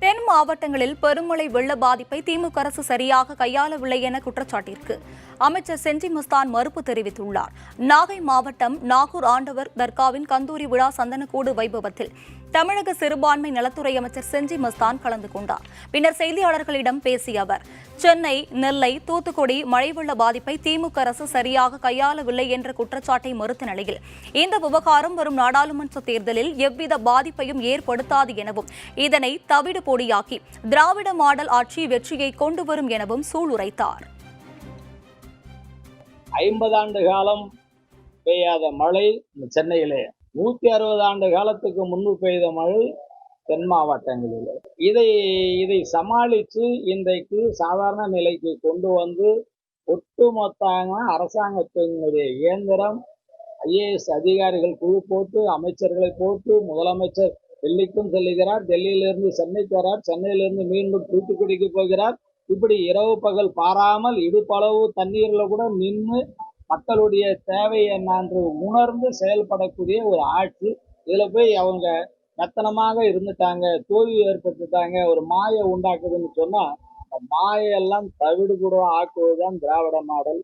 தென் மாவட்டங்களில் பெருமழை வெள்ள பாதிப்பை திமுக அரசு சரியாக கையாளவில்லை என குற்றச்சாட்டிற்கு அமைச்சர் செஞ்சி மஸ்தான் மறுப்பு தெரிவித்துள்ளார். நாகை மாவட்டம் நாகூர் ஆண்டவர் தர்காவின் கந்தூரி விழா சந்தனக்கூடு வைபவத்தில் தமிழக சிறுபான்மை நலத்துறை அமைச்சர் செஞ்சி மஸ்தான் கலந்து கொண்டார். பின்னர் செய்தியாளர்களிடம் பேசிய அவர், சென்னை, நெல்லை, தூத்துக்குடி மழை வெள்ள பாதிப்பை திமுக அரசு சரியாக கையாளவில்லை என்ற குற்றச்சாட்டை மறுத்த நிலையில் இந்த விவகாரம் வரும் நாடாளுமன்ற தேர்தலில் எவ்வித பாதிப்பையும் ஏற்படுத்தாது எனவும் இதனை தவிடு பொடியாக்கி திராவிட மாடல் ஆட்சி வெற்றியை கொண்டு வரும் எனவும் சூளுரைத்தார். 50 ஆண்டு காலம் பெய்யாத மழை சென்னையிலே, 160 ஆண்டு காலத்துக்கு முன்பு பெய்த மழை தென் மாவட்டங்களில். இதை சமாளித்து இன்றைக்கு சாதாரண நிலைக்கு கொண்டு வந்து ஒட்டுமொத்தமாக அரசாங்கத்தினுடைய இயந்திரம், ஐஏஎஸ் அதிகாரிகள் குழு போட்டு, அமைச்சர்களை போட்டு, முதலமைச்சர் டெல்லிக்கும் செல்லுகிறார், டெல்லியிலிருந்து சென்னைக்கு வரார், சென்னையிலிருந்து மீண்டும் தூத்துக்குடிக்கு போகிறார். இப்படி இரவு பகல் பாராமல் இடுப்பளவு தண்ணீர்ல கூட நின்று மக்களுடைய தேவை என்னன்று உணர்ந்து செயல்படக்கூடிய ஒரு ஆட்சி. இதுல போய் அவங்க மெத்தனமாக இருந்துட்டாங்க, தோல்வி ஏற்பட்டுட்டாங்க, ஒரு மாயை உண்டாக்குதுன்னு சொன்னா மாயெல்லாம் தவிடு கூட ஆக்குவதுதான் திராவிட மாடல்.